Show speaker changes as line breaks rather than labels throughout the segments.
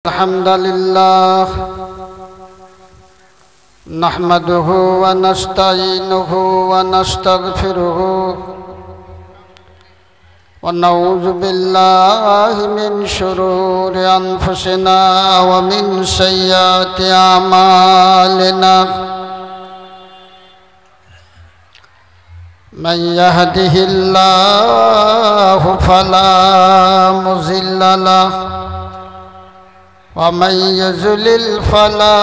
الحمد لله نحمده ونستعينه ونستغفره ونعوذ بالله من شرور أنفسنا ومن سيئات أعمالنا من يهده الله فلا مضل له ومن يضلل فلا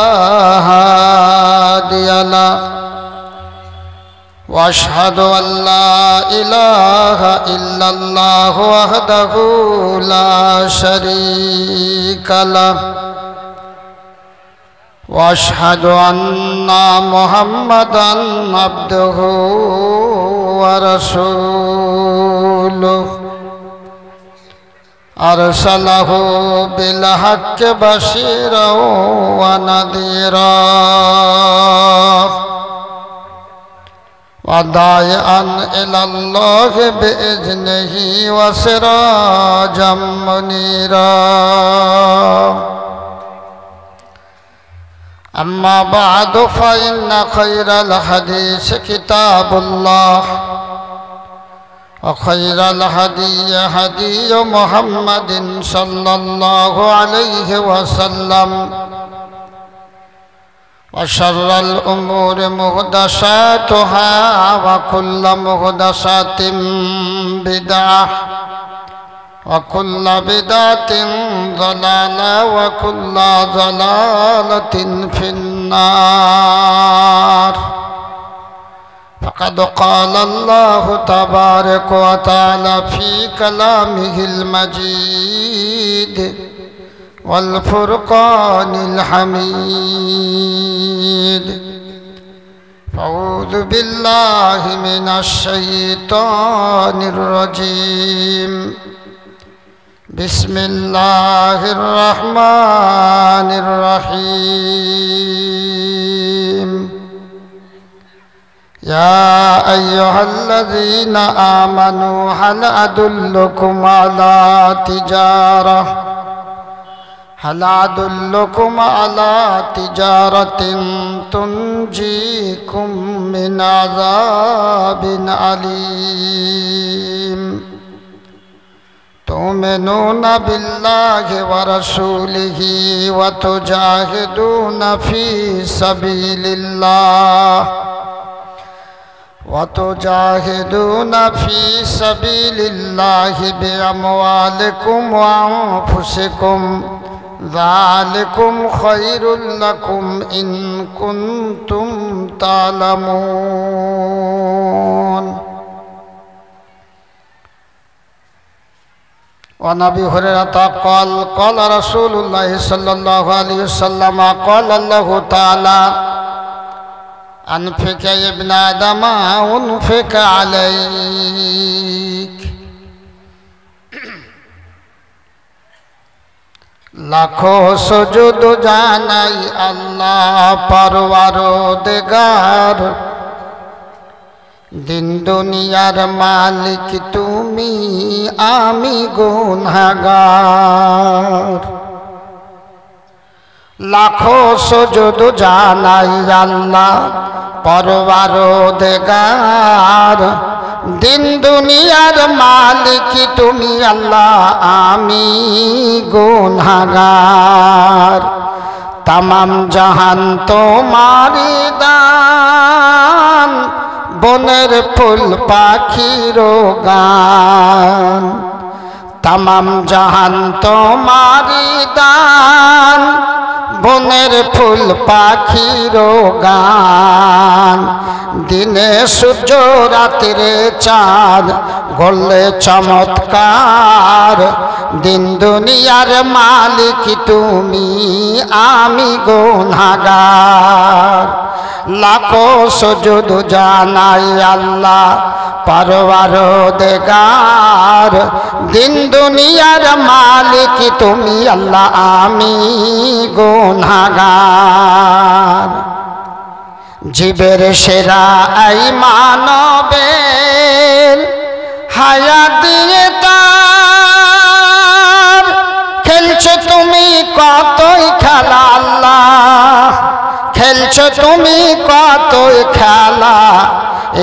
هادي له واشهد ان لا اله الا الله وحده لا شريك له واشهد ان محمدا عبده ورسوله أرسله بالحق بشيرا ونذيرا وداعيا إلى الله بإذنه وسراجا منيرا أما بعد فإن خير الحديث كتاب الله وخير الهدي هدي محمد صلى الله عليه وسلم وشر الأمور محدثاتها وكل محدثات بدعة وكل بدعة ضلالة وكل ضلالة في النار فقد قال الله تبارك وتعالى في كلامه المجيد والفرقان الحميد أعوذ بالله من الشيطان الرجيم بسم الله الرحمن الرحيم يا أيها الذين آمنوا هل أدلكم على تجارة تنجيكم من عذاب أليم تؤمنون بالله ورسوله وتجاهدون في سبيل الله بأموالكم وأنفسكم ذلكم خير لكم إن كنتم تعلمون وعن أبي هريرة قال قال رسول الله صلى الله عليه وسلم قال الله تعالى أنفق يا ابن آدم أنفق عليك লাখো সুজুদ জানাই আল্লাহ পরওয়ারদিগার দিন দুনিয়ার মালিক তুমি আমি গুনাহগার লাখো সুজুদ জানাই আল্লাহ পরওয়ারদিগার দিন দুনিয়ার মালিক তুমি আল্লাহ আমি গুনাহগার तमाम জাহান তোমারি দান বনের ফুল পাখির গান तमाम জাহান তোমারি দান বনের ফুল পাখির গান দিনে সূর্য রাত্রে চাঁদ গড়লে চমৎকার দিন দুনিয়ার মালিক তুমি আমি গুনাহগার লাখো সুজুদ জানাই আল্লাহ পরওয়ারদিগার দিন দুনিয়ার মালিক তুমি আল্লাহ আমি গুনাহগার জীবের সেরা এই মানবের হায়াত দিয়ে তার খেলছো তুমি কতই খেলা আল্লাহ, খেলছো তুমি কতই খেলা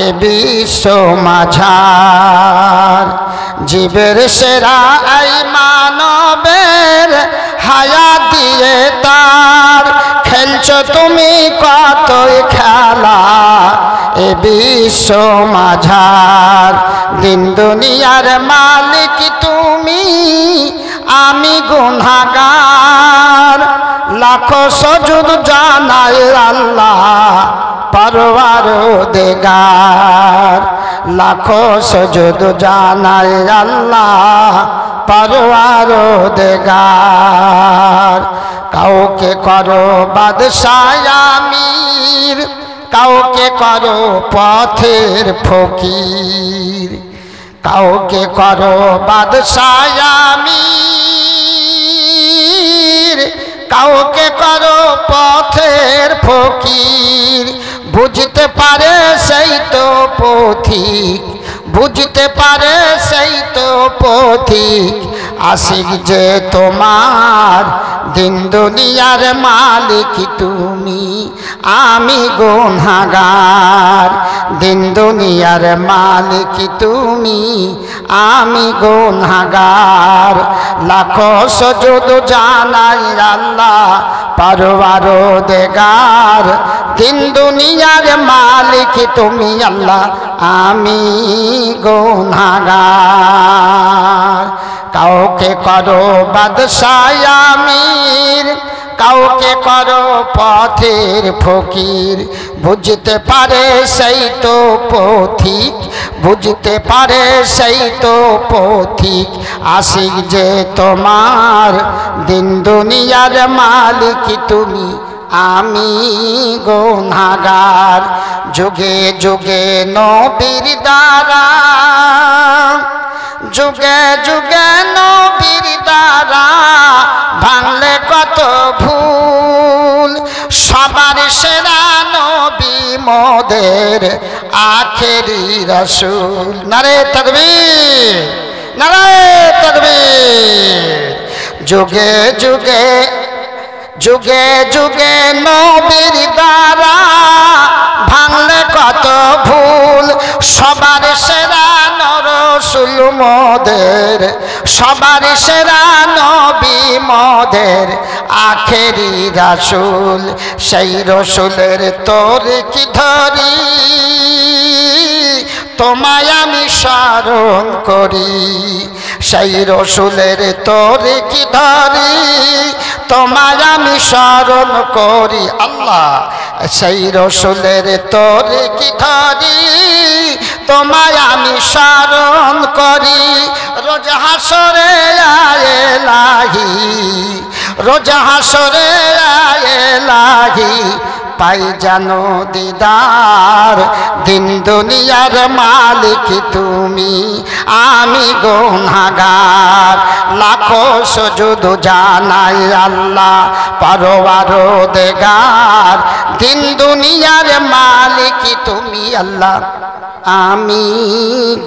এ বিশ্ব মাঝার। জীবের সেরা এই মানবের হায়া দিয়ে তার, খেলছো তুমি কতই খেলা এ বিশ্ব মাঝার। দিন দুনিয়ার মালিক তুমি, আমি গুনাহগার। লাখো সুজুদ জানাই আল্লাহ পরওয়ারদিগার, লাখো সুজুদ জানাই আল্লাহ পরওয়ারদিগার। কাউকে করো বাদশাহ আমির, কাউকে করো পথের ফকির, কাউকে করো বাদশাহ আমির, কাউকে করো পথের ফকির। বুঝতে পারে সেই তো পথিক, বুঝতে পারে সেই তো পথিক। আশিক যে তোমার, দিন দুনিয়ার মালিক তুমি, আমি গুনাহগার। দিন দুনিয়ার মালিক তুমি, আমি গুনাহগার। লাখো সুজুদ জানাই আল্লাহ পরওয়ারদিগার। দিন দুনিয়ার মালিক তুমি আল্লাহ, আমি গুনাহগার। কাউকে করো বাদশাহ আমির, কাউকে করো পথের ফকির। বুঝতে পারে সেই তো পথিক, বুঝতে পারে সেই তো পথিক। আশিক যে তোমার, দিন দুনিয়ার মালিক তুমি, আমি গুনাহগার। যুগে যুগে নবীর দ্বারা, যুগে যুগে নবীর দ্বারা ভাঙলে কত ভুল। সবার সেরা নবী মোদের আখেরি রাসূল। নারে তাকবীর, নারে তাকবীর। যুগে যুগে, যুগে যুগে নবীর দ্বারা ভাঙলে কত ভুল। সবার সেরা রাসূল মোদের, সবার সেরা নবী মোদের আখেরি রাসূল। সেই রাসূলের তরিকি ধরি, তোমায় আমি স্মরণ করি। সেই রাসূলের তরিকি ধরি, তোমায় আমি স্মরণ করি আল্লাহ। সেই রাসূলের তরিকি ধরি, তোমায় আমি স্মরণ করি। রোজ হাসরে আয় এলাহি, রোজ হাসরে আয় এলাহি, পাই জানো দিদার। দিন দুনিয়ার মালিক তুমি, আমি গুনাহগার। লাখো সুজুদ জানাই আল্লাহ পরওয়ারদিগার। দিন দুনিয়ার মালিক তুমি আল্লাহ, আমি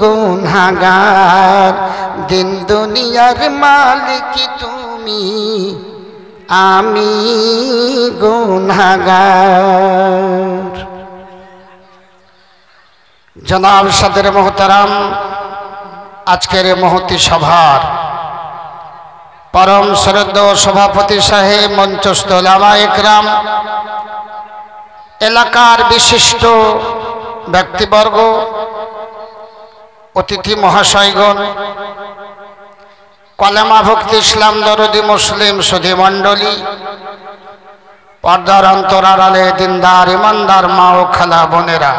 গুনাহগার। দিন দুনিয়ার মালিক তুমি, আমি গুনাহগার। জনাব সদর মোহতারাম, আজকের মহতি সভার পরম শ্রদ্ধেয় সভাপতি সাহেব, মঞ্চস্থ উলামায়ে ইকরাম, এলাকার বিশিষ্ট ব্যক্তিবর্গ, অতিথি মহাশয়গণ, কলেমা ভক্তি ইসলাম দরদি মুসলিম সুধী মণ্ডলী, পর্দার অন্তরালে দিনদার ইমানদার মা ও খালা বোনেরা,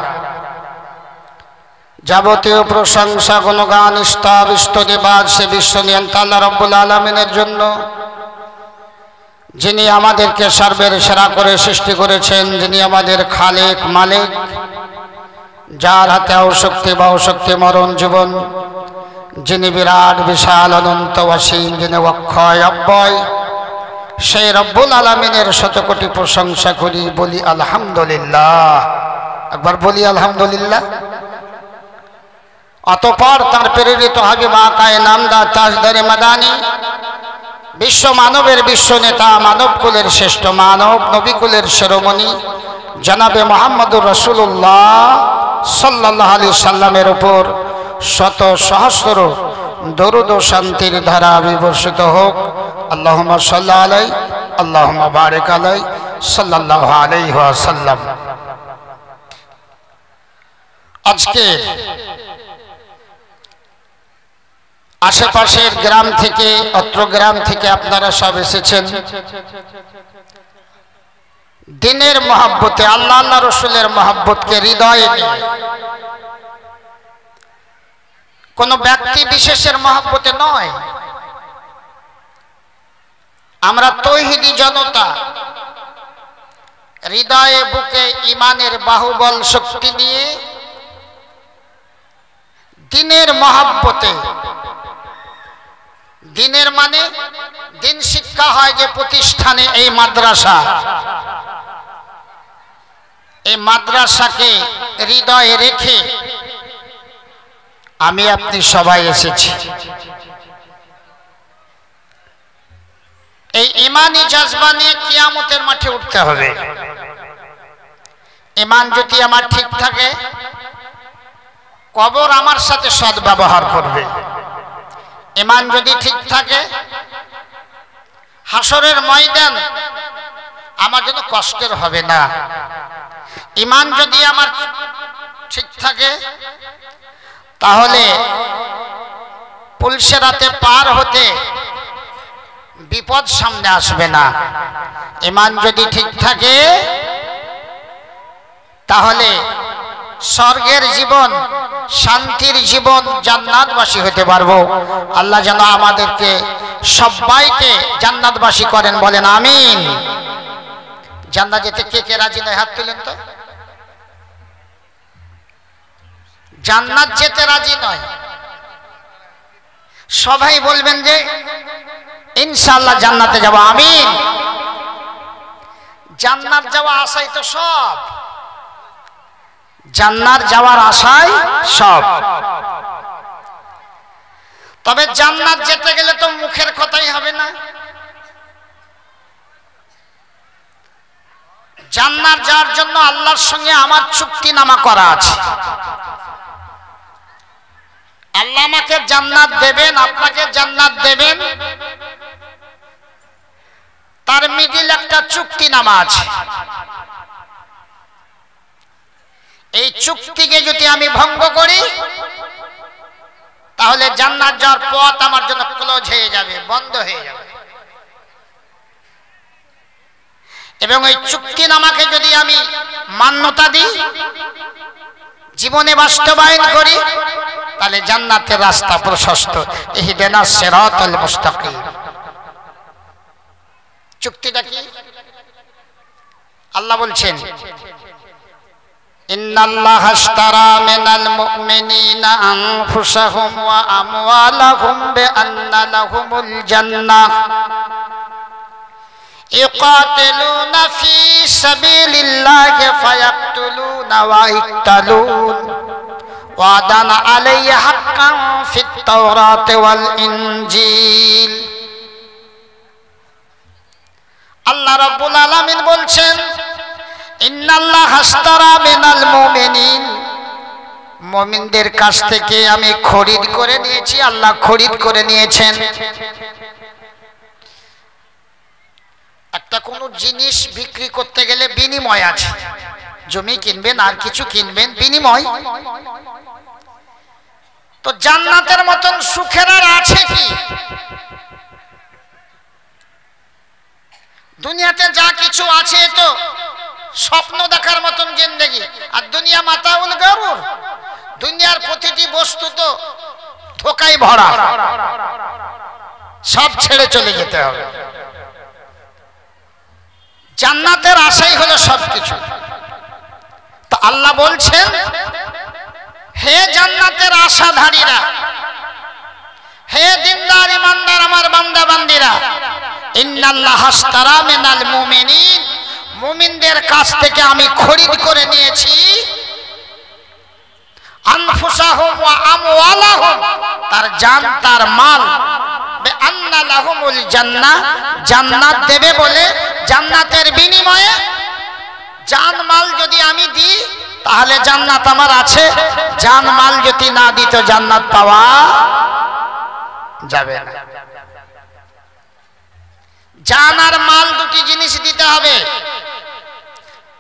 যাবতীয় প্রশংসা গুণগান স্তব স্তুতিবাদ সে বিশ্বনিয়ন্তা আল্লাহ রাব্বুল আলামিনের জন্য, যিনি আমাদেরকে সর্বের সেরা করে সৃষ্টি করেছেন, যিনি আমাদের খালেক মালিক, যার হাতে অশক্তি বা অশক্তি মরণ জীবন, যিনি বিরাট বিশাল অনন্ত অসীম, যিনি অক্ষয় অব্যয়, সেই রব্বুল আলামিনের শতকোটি প্রশংসা করি, বলি আলহামদুলিল্লাহ। একবার বলি আলহামদুলিল্লাহ। অতঃপর তার প্রেরিত হাবিব আকায়ে নামদার তাজদারে মাদানী বিশ্ব মানবের বিশ্ব নেতা, মানবকুলের শ্রেষ্ঠ মানব, নবীকুলের শিরোমণি জনাবে মুহাম্মদুর রাসূলুল্লাহ সাল্লাল্লাহু আলাইহি সাল্লামের উপর শত সহস্র দরুদ ও শান্তির ধারা বিবর্ষিত হোক। আল্লাহুম্মা সাল্লি আলাইহি আল্লাহুম্মা বারিক আলাইহি সাল্লাল্লাহু আলাইহি ওয়াসাল্লাম। আজকে আশেপাশের গ্রাম থেকে, অত্র গ্রাম থেকে আপনারা সব এসেছেন দিনের মহব্বতে, আল্লাহ আল্লাহ রসুলের মহব্বতকে হৃদয়ে নিয়ে, কোন ব্যক্তি বিশেষের মহব্বতে নয়। আমরা তৌহিদি জনতা, হৃদয়ে বুকে ইমানের বাহুবল শক্তি নিয়ে দিনের মহব্বতে, দিনের মানে দিন শিক্ষা হয় যে প্রতিষ্ঠানে, এই মাদ্রাসা, এই মাদ্রাসাকে হৃদয়ে রেখে আমি আপনি সবাই এসেছি। এই ইমানি জজবা নিয়ে কিয়ামতের মাঠে উঠতে হবে। ইমান যদি আমার ঠিক থাকে, কবর আমার সাথে সদ্ব্যবহার করবে। ইমান যদি ঠিক থাকে, হাসরের ময়দান আমার জন্য কষ্টের হবে না। ইমান যদি আমার ঠিক থাকে, তাহলে পুলসেরাতে পার হতে বিপদ সামনে আসবে না। ইমান যদি ঠিক থাকে, তাহলে স্বর্গের জীবন, শান্তির জীবন, জান্নাতবাসী হতে পারবো। আল্লাহ যেন আমাদেরকে সবাইকে জান্নাতবাসী করেন, বলেন আমিন। জান্নাত যেতে কে কে রাজি নয়? হাত তুলেন তো। জান্নাত যেতে রাজি নয়, সবাই বলবেন যে ইনশাআল্লাহ জান্নাতে যাব, আমিন। জান্নাত যাওয়া আশাই তো সব, জান্নাত যাওয়ার আশায় সব। তবে জান্নাত যেতে গেলে তো মুখের কথাই হবে না। জান্নাত যাওয়ার জন্য আল্লাহর সঙ্গে আমার চুক্তিনামা করা আছে। আল্লাহ আমাকে জান্নাত দেবেন, আপনাকে জান্নাত দেবেন, তার মিডিল একটা চুক্তিনামা আছে। এই চুক্তিকে যদি আমি ভঙ্গ করি, তাহলে জান্নাত যাওয়ার পথ আমার জন্য ক্লোজ হয়ে যাবে, বন্ধ হয়ে যাবে। এবং এই চুক্তিনামাকে যদি আমি মান্যতা দিই, জীবনে বাস্তবায়ন করি, তাহলে জান্নাতের রাস্তা প্রশস্ত। ইহদিনাস সিরাতাল মুস্তাকিম। চুক্তিটা কি? আল্লাহ বলছেন, ইন্নাল্লাহা আশতারা মিনাল মুমিনিনা আনফুসাহুম ওয়া আমওয়ালাহুম বিআন্না লাহুমুল জান্নাহ ইউকাতিলুনা ফি সাবিলিল্লাহি ফায়াকতুলুনা ওয়া ইকতালুন ওয়াদান আলাইহি হাক্কান ফিত তাওরাতি ওয়াল ইনজিল। আল্লাহ রাব্বুল আলামিন বলছেন, ইন্নাল্লাহা আশতারা মিনাল মুমিনিন, মুমিনদের কাছ থেকে আমি খরিদ করে নিয়েছি। আল্লাহ খরিদ করে নিয়েছেন। একটা কোন জিনিস বিক্রি করতে গেলে বিনিময় আছে। জমি কিনবেন, আর কিছু কিনবেন, বিনিময়। তো জান্নাতের মতন সুখের আর আছে কি? দুনিয়াতে যা কিছু আছে তো স্বপ্ন দেখার মতন জিন্দেগি। আর দুনিয়া মাতাউল গরুর, দুনিয়ার প্রতিটি বস্তু তো ধোঁকায় ভরা, সব ছেড়ে চলে যেতে হবে। জান্নাতের আশাই হলো সবকিছু। তো আল্লাহ বলছেন, হে জান্নাতের আশাধারীরা, হে দিনদার ইমানদার আমার বান্দা বান্দিরা, ইন্নাল্লাহা আশতারা মিনাল মুমিনিন, মুমিনদের কাছ থেকে আমি খরিদ করে নিয়েছি আনফুসাহুম ওয়া আমওয়ালাহুম, তার জান তার মাল, বে আন্না লাহুমুল জান্নাহ, জান্নাত দেবে বলে জান্নাতের বিনিময়ে জানমাল যদি আমি দিই তাহলে জান্নাত আমার আছে, জানমাল যদি না দিই তো জান্নাত পাওয়া যাবে না। জান আর মাল দুটি জিনিস দিতে হবে।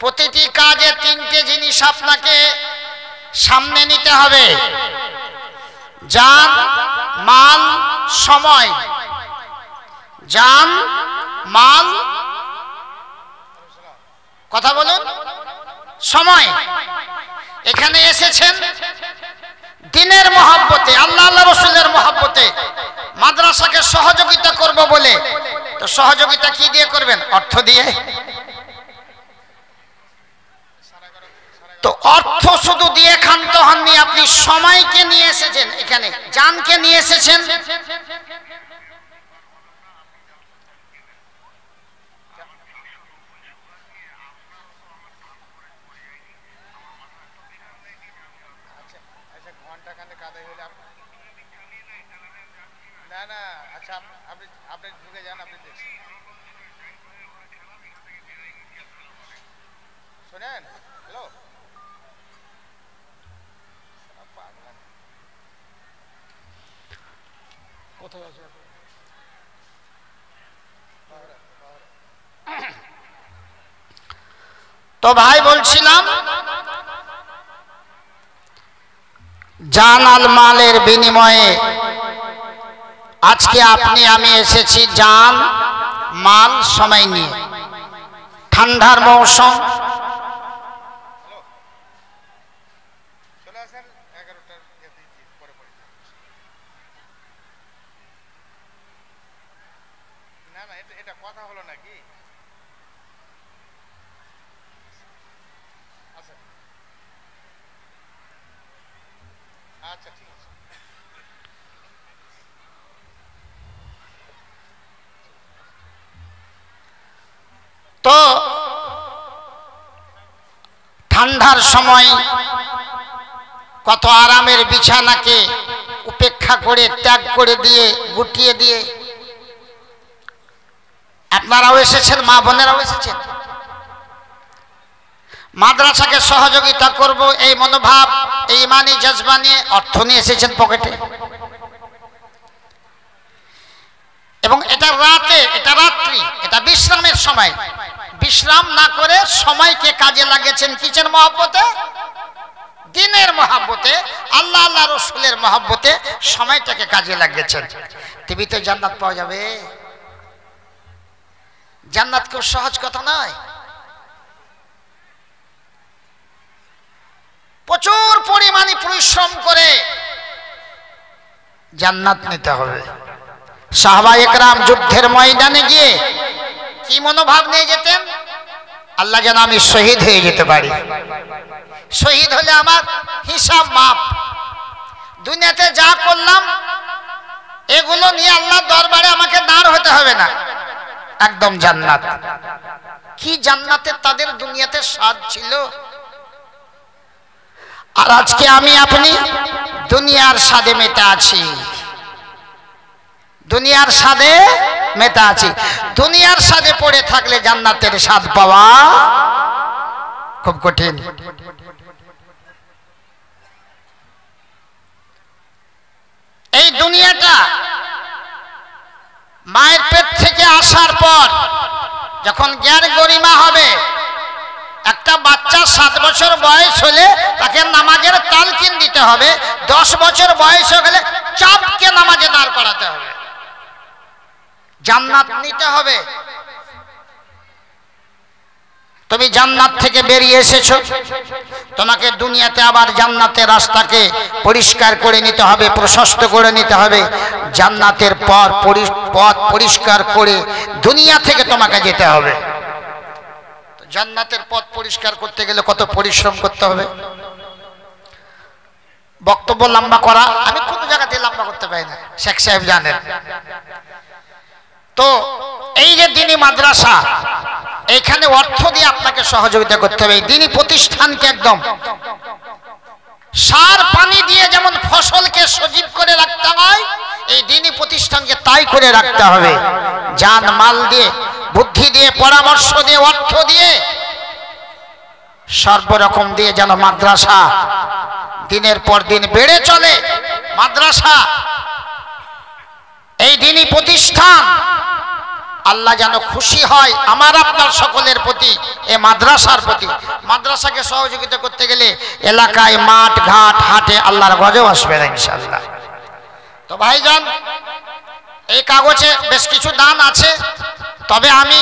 প্রতিটি কাজে তিনটে জিনিস আপনাকে সামনে নিতে হবে, জান, মাল, সময়। জান, মাল, কথা বলুন, সময়। এখানে এসেছেন দ্বীনের মহব্বতে, আল্লাহ আল্লাহ রাসূলের মহব্বতে, মাদ্রাসাকে সহযোগিতা করব বলে। তো সহযোগিতা কি দিয়ে করবেন? অর্থ দিয়ে। তো অর্থ শুধু দিয়ে ক্ষান্ত হননি, আপনি সময়কে নিয়ে এসেছেন, এখানে জানকে নিয়ে এসেছেন। তো ভাই বলছিলাম, জান আর মালের বিনিময়ে আজকে আপনি আমি এসেছি জান, মাল, সময় নিয়ে। ঠান্ডার মৌসুম, তো ঠান্ডার সময় কত আরামের বিছানাকে উপেক্ষা করে, ত্যাগ করে দিয়ে, গুটিয়ে দিয়ে আপনারাও এসেছেন, মা বোনেরাও এসেছেন। মাদ্রাসাকে সহযোগিতা করব এই মনোভাব, এই ইমানি জজবা নিয়ে অর্থ নিয়ে এসেছেন পকেটে। এবং এটা রাতে, এটা রাত্রি, এটা বিশ্রামের সময়। বিশ্রাম না করে সময়কে কাজে লাগিয়েছেন কিসের মহব্বতে? দ্বীনের মহব্বতে, আল্লাহ আল্লাহ রাসূলের মহব্বতে সময়টাকে কাজে লাগিয়েছেন। টিভিতে জান্নাত পাওয়া যাবে? জান্নাত খুব সহজ কথা নয়। প্রচুর পরিমাণে পরিশ্রম করে জান্নাত নিতে হবে। সাহাবায়ে কেরাম যুদ্ধের ময়দানে গিয়ে কি মনোভাব নিয়ে যেতেন? আল্লাহ যেন আমি শহীদ হয়ে যেতে পারি, শহীদ হলে আমার হিসাব মাপ, দুনিয়াতে যা করলাম এগুলো নিয়ে আল্লাহর দরবারে আমাকে দাঁড় হতে হবে না, একদম জান্নাত। কি জান্নাতে তাদের দুনিয়াতে স্বাদ ছিল। আর আজকে আমি আপনি দুনিয়ার স্বাদে মেতে আছি, দুনিয়ার স্বাদে মেতে আছি। দুনিয়ার স্বাদে পড়ে থাকলে জান্নাতের স্বাদ পাওয়া খুব কঠিন। এই দুনিয়াটা মায়ের পেট থেকে আসার পর যখন জ্ঞান গরিমা হবে, একটা বাচ্চা 7 বছর বয়স হলে তাকে নামাজের তালকিন দিতে হবে, 10 বছর বয়স হয়ে গেলে চাপকে নামাজে দাঁড় করাতে হবে, জান্নাত নিতে হবে। তুমি জান্নাত থেকে বেরিয়ে এসেছো, তোমাকে দুনিয়াতে আবার জান্নাতের রাস্তাকে পরিষ্কার করে নিতে হবে, প্রশস্ত করে নিতে হবে। জান্নাতের পথ পরিষ্কার করে দুনিয়া থেকে তোমাকে যেতে হবে। জান্নাতের পথ পরিষ্কার করতে গেলে কত পরিশ্রম করতে হবে। বক্তব্য লম্বা করা, আমি কোনো জায়গাতে লম্বা করতে পারি না, শেখ সাহেব জানেন। তো এই যে দ্বীনি মাদ্রাসা, এখানে অর্থ দিয়ে আপনাকে সহযোগিতা করতে হবে। দ্বীনি প্রতিষ্ঠানকে একদম সার পানি দিয়ে যেমন ফসলকে সজীব করে রাখতে হয়, এই দ্বীনি প্রতিষ্ঠানকে তাই করে রাখতে হবে। জান মাল দিয়ে, বুদ্ধি দিয়ে, পরামর্শ দিয়ে, অর্থ দিয়ে, সর্বরকম দিয়ে যেন মাদ্রাসা দিনের পর দিন বেড়ে চলে। মাদ্রাসা, এই দ্বীনি প্রতিষ্ঠান আল্লাহ যেন খুশি হয় আমার আপনার সকলের প্রতি, এ মাদ্রাসার প্রতি। মাদ্রাসাকে সহযোগিতা করতে গেলে এলাকায় মাঠ ঘাট হাটে আল্লাহর গজব আসবে না ইনশাআল্লাহ। তো ভাইজান, এই কাগজে বেশ কিছু দান আছে, তবে আমি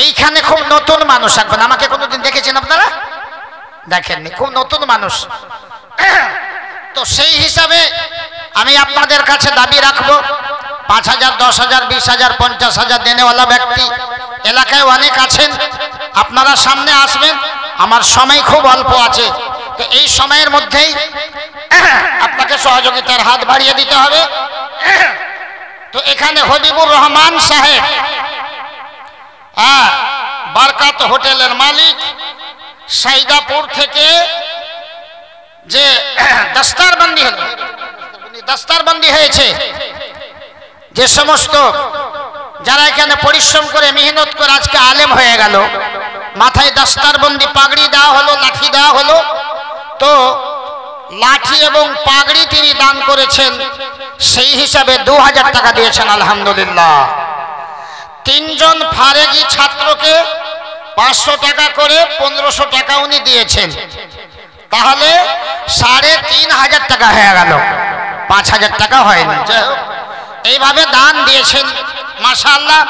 এইখানে খুব নতুন মানুষ থাকবেন। আমাকে কোনোদিন দেখেছেন আপনারা? দেখেননি, খুব নতুন মানুষ। তো সেই হিসাবে আমি আপনাদের কাছে দাবি রাখবো, 5,000, 10,000, 20,000, 50,000 দেনেওয়ালা ব্যক্তি এলাকায় অনেক আছেন। আপনারা সামনে আসবেন, আমার সময় খুব অল্প আছে, তো এই সময়ের মধ্যেই আপনাকে সহযোগিতার হাত বাড়িয়ে দিতে হবে। তো এখানে হবিবুর রহমান সাহেব, বারকাত হোটেলের মালিক, সাইদাপুর থেকে যে দস্তারবন্দি হয়েছে, যে সমস্ত যারা এখানে পরিশ্রম করে মেহনত করে আজকে আলেম হয়ে গেল, মাথায় দস্তারবন্দি পাগড়ি দেওয়া হলো, লাঠি দেওয়া হলো। তো লাঠি এবং পাগড়ি তিনি দান করেছেন, সেই হিসাবে 2,000 টাকা দিয়েছেন, আলহামদুলিল্লাহ। 3 জন ফারেগি ছাত্রকে 500 টাকা করে 1500 টাকা উনি দিয়েছেন, তাহলে 3,500 টাকা হয়ে গেল, 5,000 টাকা হয়নি। যাই হোক, এইভাবে দান দিয়েছেন, মাশাআল্লাহ।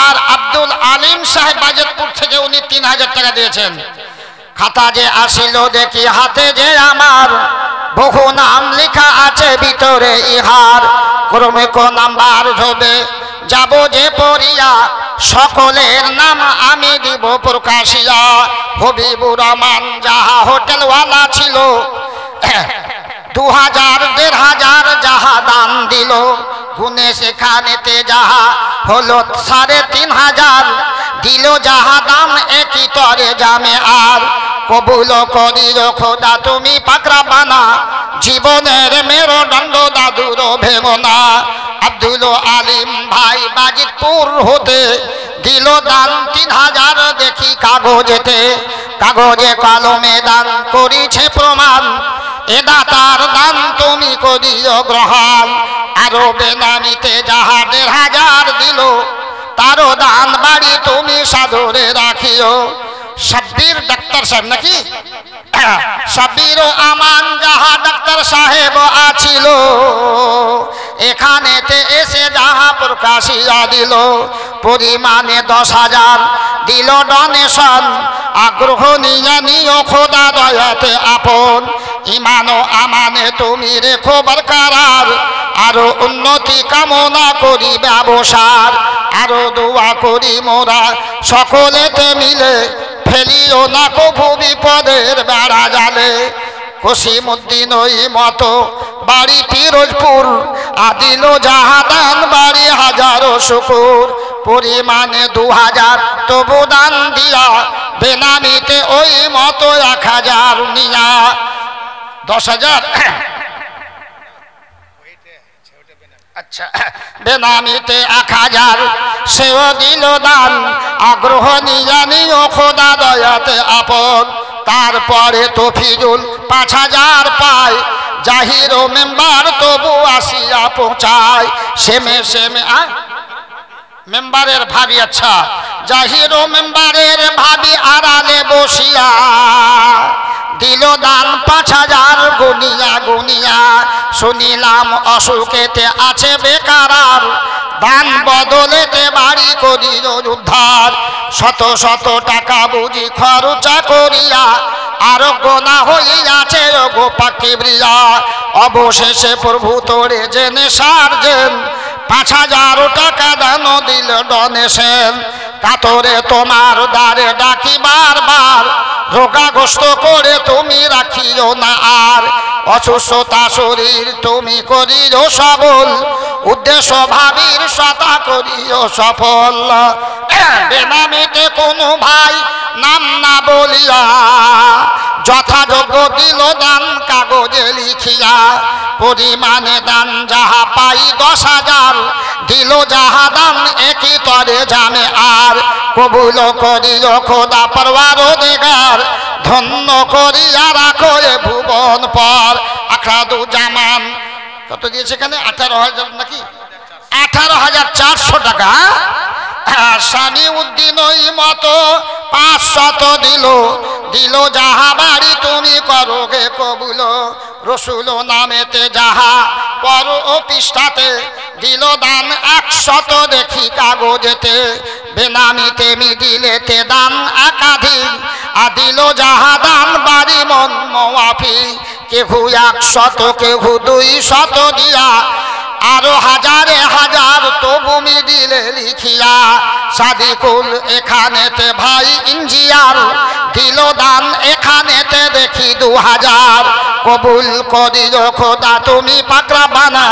আর আব্দুল আলিম সাহেব বাজেতপুর থেকে উনি 3,000 টাকা দিয়েছেন। খাতা যে আসিল দেখি হাতে যে আমার, বহু নাম লেখা আছে ভিতরে ইহার, ক্রমে কোন নাম্বার হবে যাব যে পড়িয়া, সকলের নাম আমি দিব প্রকাশিয়া। হবিবুর রহমান যাহা হোটেলওয়ালা ছিল, 2,000, 1,500 যাহা দান দিল, গুনে সেখানেতে যাহা হলো 3,500, দিল যাহা দাম একই তরে জামে আর। কবুল করিল খোদা তুমি পাকরা বানা, জীবনের মেরুদণ্ড দাদুর ভেঙো না। আব্দুল আলিম ভাই বাজিতপুর হতে দিল দান 3,000, দেখি কাগজেতে, কাগজে কলমে দান করিছে প্রমাণ, এ দাতার দান তুমি করিও গ্রহণ। আরো বেনামিতে যাহা 1,500 দিল, তারও দান বাড়ি তুমি সাদরে রাখিও। সাব্বির ডাক্তার সাহেব নাকি, সাব্বির আমান যাহা ডাক্তার সাহেব আছিল, এখানেতে এসে যাহা প্রকাশিয়া দিল, পরিমাণে 10,000 দিল ডোনেশন, আগ্রহ নিয়ে নিও খোদা দয়াতে আপন। ইমান ও আমানে তুমি রেখো বরকরার, আরো উন্নতি কামনা করি ব্যবসার। আরো দোয়া করি মোরা সকলেতে মিলে, ফেলিও না কভু বিপদের বেড়া জালে। কসিমউদ্দিন ওই মতো বাড়ি পিরোজপুর, আদিল জাহাদান বাড়ি হাজারো শুকুর। পরিমাণে 2,000 তবু দান দিয়া, বেনামিতে ওই মতো 1,000 নিয়া। 10,000 আচ্ছা, বেনামিতে 1,000 সেও দিল দান, আগ্রহ নিয়া নিও খোদা দয়াতে আপন। তারপরে তফিজুল 5,000 পায়, জাহির ও মেম্বার তবু আসিয়া পৌঁছায়। সেমে মেম্বারের ভাবি, আচ্ছা, জাহির ও মেম্বারের ভাবি আড়ালে বসিয়া দিল দান 5,000 গুনিয়া গুনিয়া। শুনিলাম অসুখেতে আছে বেকারার, দান বদলেতে বাড়ি করিল উদ্ধার। শত শত টাকা বুঝি খরচা করিয়া, আরোগ্য না হইয়াছে গো পাকিবরিয়া। অবশেষে প্রভু তোরে জেনে সারজেন, 5,000 টাকা দান দিল ডোনেশন। কাতরে তোমার দ্বারে ডাকি বারবার, রোগাগ্রস্ত করে তুমি রাখিও না আর। অসুস্থতা শরীর তুমি করিও সবল, উদ্দেশ্য ভাবির সতা করিও সফল। বেনামিতে কোনো ভাই নাম না বলিয়া, যথাযোগ্য দিল দান কাগজে লিখিয়া পরিমাণে দান যাহা পাই 10,000 দিল যাহা দান একই তরে জামে আর কবুল করিল খোদা পরওয়ারদিগার ধন্য করিয়া রাখো এ ভুবন পর আখরাদু জামান কত দিয়েছে এখানে 18,000 নাকি 18,400 টাকা স্বামী উদ্দিন ওই মতো 500 দিল যাহা বাড়ি তুমি করো গে কবুল রসুল নামেতে যাহা পর ও পৃষ্ঠাতে দিল দান 100 দেখি কাগজেতে বেনামিতে মিডিলেতে দান একাধিক দিল যাহা দান বাড়ি মন মাফি কেহু 100 কেহু 200 দিয়া আরো হাজারে হাজার তবু মিডিলে লিখিয়া সাদিকুল এখানেতে ভাই ইঞ্জিয়ার দিল দান এখানেতে দেখি 2000 কবুল করিল খোদা তুমি পাকড়া বানা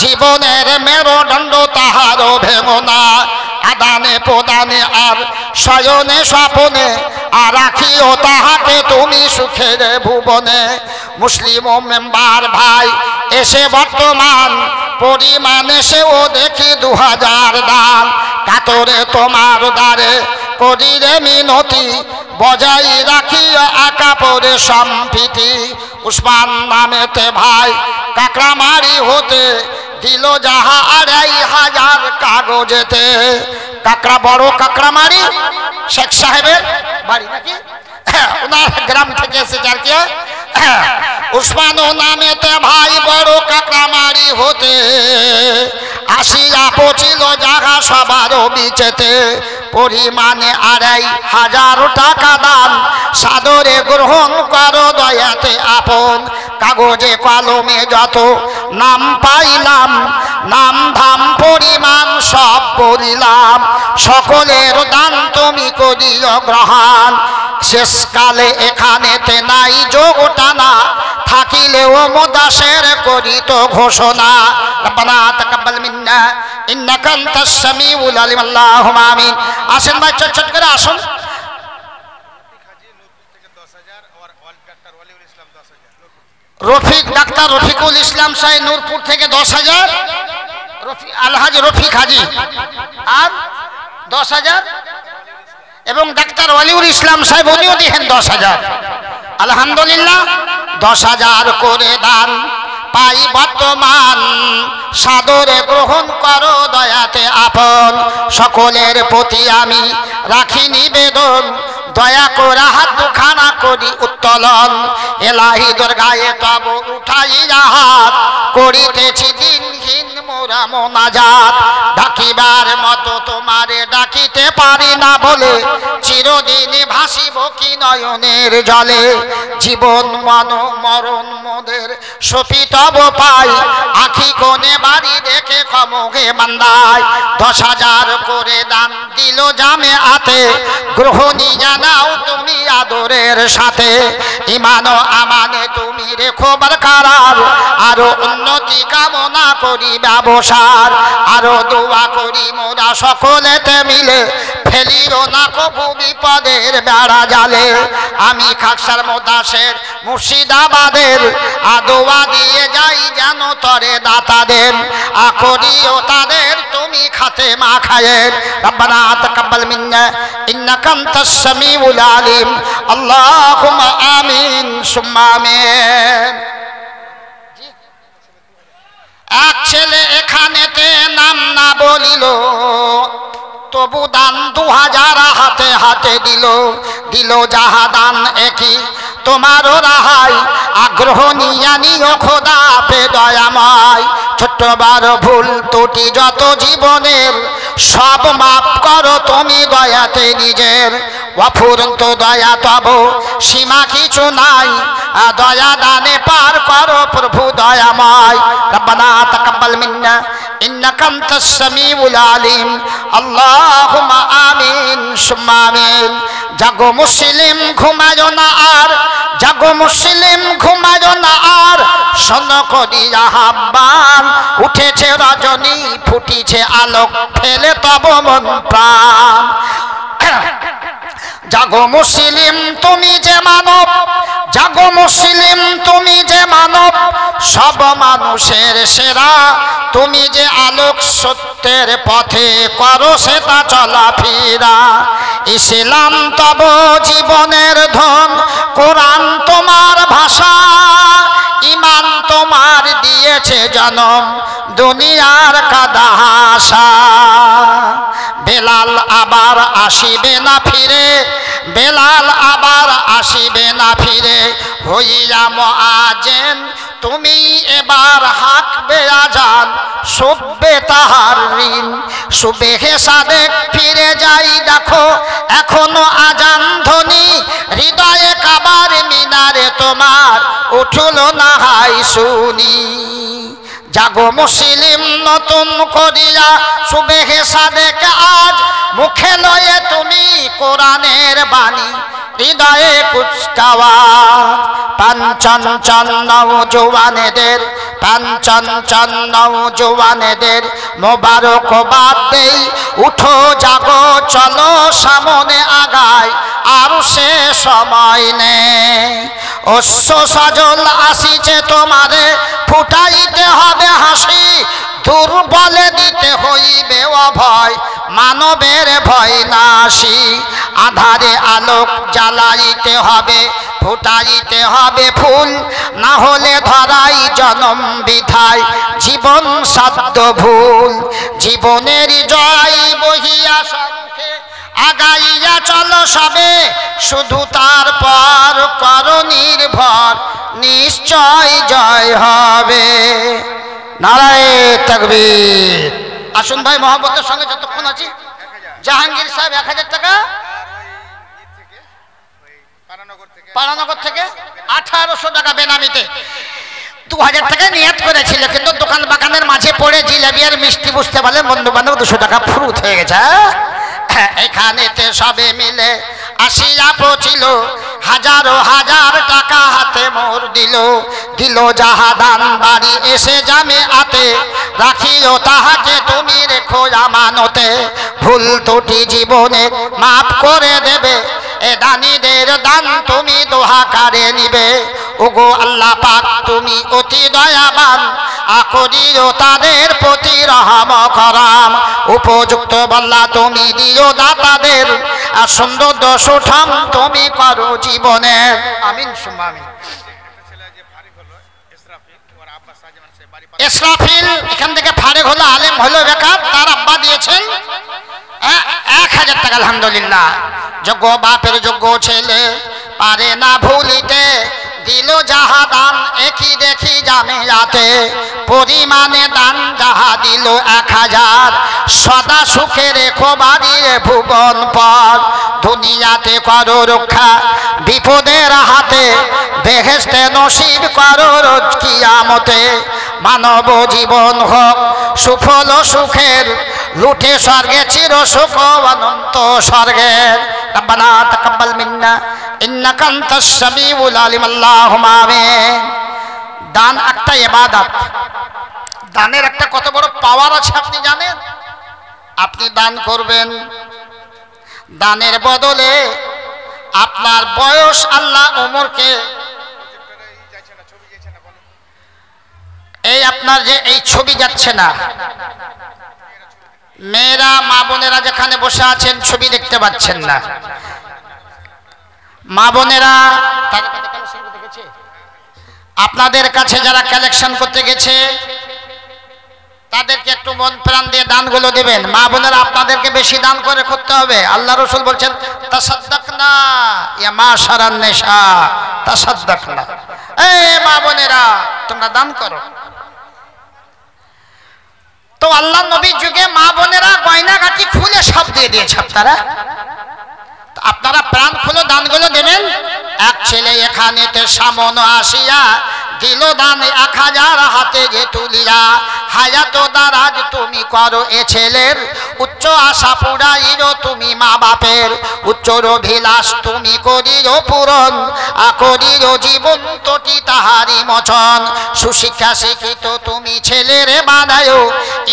জীবনের মেরুদণ্ড তাহারও ভেঙো না আদানে প্রদানে আর শয়নে স্বপনে আর রাখিও তাহাকে তুমি সুখের ভুবনে মুসলিম মেম্বার ভাই এসে বর্তমান পরিমাণে সেও দেখি 2000 দান কাতরে তোমার দ্বারে করিরে মিনতি বজাই রাখিয়া আকা পরে সম্প্রীতি উসমান নামেতে ভাই কাকড়ামারি হতে দিল যাহা 2,500 কাগজেতে কাকড়া বড় কাকড়ামারি শেখ সাহেবের বাড়ি নাকি ওনার গ্রাম থেকে এসেছে আর কি উসমান নামেতে ভাই বড় কাকড়ামারি হতে আসিয়া পৌঁছিল জাগা সবার বিচেতে পরিমাণে 2,500 টাকা দান সাদরে গ্রহণ করো দয়াতে আপন কাগজে কলমে যত নাম পাইলাম নাম ধাম পরিমাণ সব বলিলাম সকলের দান তুমি করিও গ্রহণ শেষকালে এখানেতে নাই যোগ টানা থাকিলেও মুদাশের করিত ঘোষণা রব্বানা তাকাব্বাল মিন্না ইন্নাকা আনতাস সামিউল আলিম আল্লাহুম্মা আমিন আসেন ভাই চট করে আসুন রফিক ডাক্তার রফিকুল ইসলাম সাহেব নূরপুর থেকে 10,000 আলহাজ রফিক হাজি আর 10,000 এবং ডাক্তার ওয়ালিউল ইসলাম সাহেব উনিও দিয়েছেন 10,000 আলহামদুলিল্লাহ 10,000 করে দান পাই বর্তমান সাদরে গ্রহণ করো দয়াতে আপন সকলের প্রতি আমি রাখি নিবেদন দয়া করে হাত দুখানা করি উত্তোলন এলাহি দরগায়ে তব উঠাইয়া হাত করিতেছি দিনহীন মোরা মোনাজাত ডাকিবার মতো তোমারে ডাকিতে পারি না বলে চিরদিন ভাসিব কি নয়নের জলে জীবন মন মরণ মোদের সপিতব পাই আখি কোণে বাড়ি দেখে ক্ষমগে বান্দায় 10,000 করে দান দিল জামে আতে গ্রহণী জানাও তুমি আদরের সাথে ইমান ও আমানে তুমি রেখো বরকরার আরো উন্নতি কামনা করি ব্যবসার আরো দোয়া করি মোরা সকলেতে মিলে ফেলিও না কবু বিপদের বেড়া জালে আমি খাকসার মোদাসের মুর্শিদাবাদের দোয়া দিয়ে যাই যেন তরে দাতাদের করিও তাদের তুমি খাতে মা খায়ের রব্বানা তাকাব্বাল মিন্না ইন্নাকা আনতাস সামিউল আলিম আল্লাহুম্মা আমিন সুম্মা আমিন এক ছেলে এখানেতে নাম না বলিল তবু দান 2000 হাতে হাতে দিল যাহা দান একই তোমারও রাহাই আগ্রহ নিয়া নিও খোদা পে দয়াময় ছোট্ট বড় ভুল ত্রুটি যত জীবনের সব মাফ করো তুমি দয়াতে নিজের অফুরন্ত দয়া তব সীমা কিছু নাই দয়া দানে পার করো প্রভু দয়াময় রব্বানা তাকাব্বাল মিন্না ইন্নাকা আনতাস সামিউল আলিম আল্লাহুম্মা আমিন সুম্মা আমিন জাগো মুসলিম ঘুমায়ো না আর জাগো মুসলিম ঘুমায়ো না আর শোন করিয়া আহ্বান উঠেছে রজনী ফুটিছে আলোক ফেলে তব মন প্রাণ জাগো মুসলিম তুমি যে মানব জাগো মুসলিম তুমি যে মানব সব মানুষের সেরা, তুমি যে আলোক সত্যের পথে করো সেটা চলাফেরা। ইসলাম তব জীবনের ধন, কোরআন তোমার ভাষা, ইমান তোমার দিয়েছে জনম দুনিয়ার কাদা হাসা। বেলাল আবার আসিবে না ফিরে, বেলাল আবার আসিবে না ফিরে, হইয়া মুআজ্জিন তুমি এবার হাঁকবে আজান, শুভবে তাহার ঋণ। সুবেহে সাদেক ফিরে যাই দেখো এখনো আজান ধ্বনি, হৃদয়ে কাবার মিনারে তোমার উঠল না হাই শুনি। জাগো মুসলিম নতুন করিয়া সুবেহে সাদেক আজ, মুখে লয়ে তুমি কোরআনের বাণী, হৃদয়ে কুচকাওয়াজ। পাঞ্চন নওজোয়ানেদের, পাঞ্চন নওজোয়ানেদের মোবারকবাদ দেই, উঠো জাগো চলো সামনে আগাই, আর সে সময় নেই। অশ্ব সজল আসিছে তোমারে, ফুটাইতে হবে হাসি, দুর্বলে দিতে হইবে অভয়, মানবের ভয় নাশি। আধারে আলোক জ্বালাইতে হবে, ফুটাইতে হবে ফুল, না হলে ধরাই জনম বিধায় জীবন সাধ্য ভুল। জীবনের জয় বহিয়া শঙ্খে আগাইয়া চলো সবে, শুধু তারপর করো নির্ভর, নিশ্চয় জয় হবে। নারায়ে তাকবীর। আসুন ভাই মহব্বতের সঙ্গে যতক্ষণ আছি। জাহাঙ্গীর সাহেব 1000 টাকা পারানগর থেকে 1800 টাকা বেনামিতে 2000 টাকা নিয়ত করেছিল, কিন্তু দোকান বাগানের মাঝে পড়ে জিলাপি আর মিষ্টি বুঝতে পারলে বন্ধু বান্ধব 200 টাকা ফুরুত হয়ে গেছে। এখানেতে সবে মিলে আসিয়া পৌঁছিল, হাজারো হাজার টাকা হাতে মোর দিল, দিল যাহা দান বাড়ি এসে জামে আতে, রাখিও তাহাকে তুমি রেখো আমানতে, ভুল ত্রুটি জীবনে মাফ করে দেবে, এ দানীদের দান তুমি দোহাকারে নিবে। ওগো আল্লাহ পাক তুমি অতি দয়াবান, আকরিও তাদের প্রতি রহম করম, উপযুক্ত বল্লা তুমি দিও দাতাদের, আর সুন্দর দশঠাম তুমি করো জীবনের। আমিন সুম্মা আমিন। ইসরাফিল এখান থেকে ফারেক হলো, আলেম হলো বেকার, তার আব্বা দিয়েছেন 1000 টাকা। আলহামদুলিল্লাহ। যোগ্য বাপের যোগ্য ছেলে পারে না ভুলিতে, দিল যাহা দান একই দেখি জামিয়াতে, পরিমাণে দান যাহা দিল 1000, সদা সুখে রেখো বাড়িয়ে ভুবন পর, দুনিয়াতে করো রক্ষা বিপদের হাতে, বেহেশতে নসিব করো রোজ কিয়ামতে। মানব জীবন হোক সুফল সুখের, লুঠে স্বর্গে চির সুখ অনন্ত স্বর্গের। রব্বানা তাকাব্বাল মিন্না ইন্নাকা আনতাস সামিউল আলিম। আল্লাহুম্মা আমিন। দান একটা ইবাদত, দানের একটা কত বড় পাওয়ার আছে আপনি জানেন? আপনি দান করবেন, দানের বদলে আপনার বয়স আল্লাহ উমরকে, এই আপনার যে এই ছবি যাচ্ছে না, মেয়েরা মা বোনেরা যেখানে বসে আছেন ছবি দেখতে পাচ্ছেন না, মা বোনেরা আপনাদের কাছে যারা কালেকশন করতে গেছে তাদেরকে একটু মন প্রাণ দিয়ে দানগুলো দেবেন। মা বোনেরা আপনাদেরকে বেশি দান করে করতে হবে। আল্লাহ রাসূল বলছেন তাসাদদাকনা ইয়া মাশারান নিসা তাসাদদাকনা, এই মা বোনেরা তোমরা দান করো। তো আল্লাহ নবীর যুগে মা বোনেরা গয়নাগাটি খুলে সব দিয়ে দিয়েছে। আপনারা প্রাণ খুলে দানগুলো দেবেন। এক ছেলে এখানেতে সামনে আসিয়া দিল দান 1000 হাতে যে তুলিয়া, হায়াত দারাজ তুমি করো এ ছেলের, উচ্চ আশা পুরাইরো তুমি মা বাপের, উচ্চর অভিলাষ তুমি করিরো পূরণ, করিরো জীবন তোটি তাহারি মোচন। সুশিক্ষা শিক্ষিত তুমি ছেলের বানায়ো,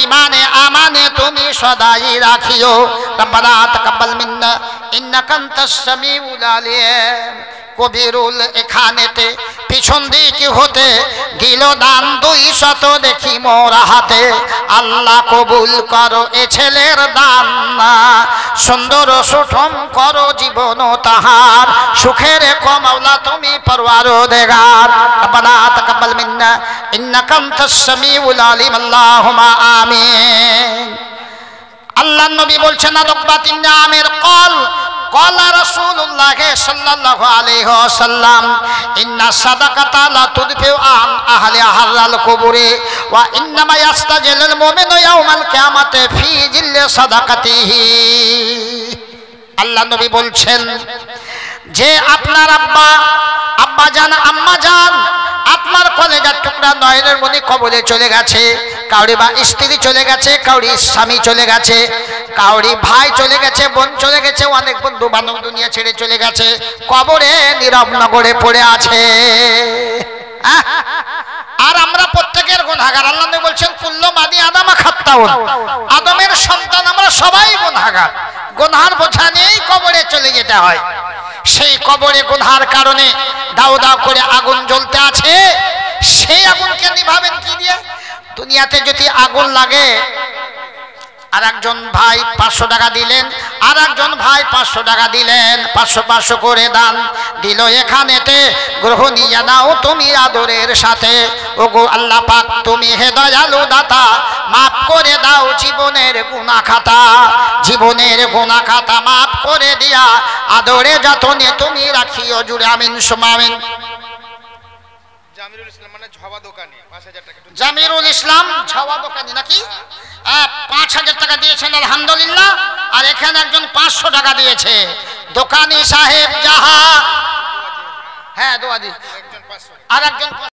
ইমানে আমানে তুমি সদাই রাখিও। রব্বানা তাকাব্বাল মিন্না ইন্নাকা আনতাস সামিউল আলিম। কবিরুল এখানেতে পিছন দিক হতে দিল দান 200 দেখি মোরা হাতে আল্লাহ কবুল করো এ ছেলের দান সুন্দর সুঠম করো জীবন তাহার সুখের কমাওলা তুমি পরওয়ারদিগার রব্বানা তাকাব্বাল মিন্না ইন্নাকা আনতাস সামিউল আলিম আল্লাহুম্মা আমিন। আল্লাহর নবী বলছেন আদবাতিন নামের কল قال رسول الله صلى الله عليه وسلم إن الصدقة لا تدفع عن أهلها القبور وإنما يستجل المؤمن يوم القيامة في ظل صدقته আল্লাহ নবী বলছেন যে আপনার আব্বা জান আম্মা জান আপনার কলেজার টুকরা নয়নের মনি কবরে চলে গেছে, কাউরি বা স্ত্রী চলে গেছে, কাউরি স্বামী চলে গেছে, কাউরি ভাই চলে গেছে, বোন চলে গেছে, অনেক বন্ধু বান্ধব দুনিয়া ছেড়ে চলে গেছে, কবরে নীরব নগরে পড়ে আছে। আর আমরা প্রত্যেকের গুনাহগার। আল্লাহ নবী বলছেন কুল্লু বানি আদম খাত্তাউন, আদমের সন্তান আমরা সবাই গুনাহগার। গুনার বোঝা নিয়েই কবরে চলে যেতে হয়। সেই কবরে গুনার কারণে দাও দাও করে আগুন জ্বলতে আছে, সেই আগুনকে নিভাবেন কি দিয়ে? দুনিয়াতে যদি আগুন লাগে আর একজন ভাই 500 টাকা দিলেন, আর একজন ভাই 500 টাকা দিলেন, 500 করে দান দিল এখানেতে, গ্রহণ নিয়ে নাও তুমি আদরের সাথে। ওগো আল্লাহ পাক তুমি হে দয়ালু দাতা, মাফ করে দাও জীবনের গুনাহ খাতা, জীবনের গুনাহ খাতা মাফ করে দিয়া আদরে যতনে তুমি রাখিও জুড়ে। আমিন সুম্মা আমিন।
জামিরুল ইসলাম মানে ঝাওয়া দোকানি 5000 টাকা।
জামিরুল ইসলাম ঝাওয়া দোকানি নাকি? 5000 টাকা দিয়েছেন আলহামদুলিল্লাহ। আর এখানে একজন 500 টাকা দিয়েছে দোকানি সাহেব যাহা, হ্যাঁ দোয়া দি, আর একজন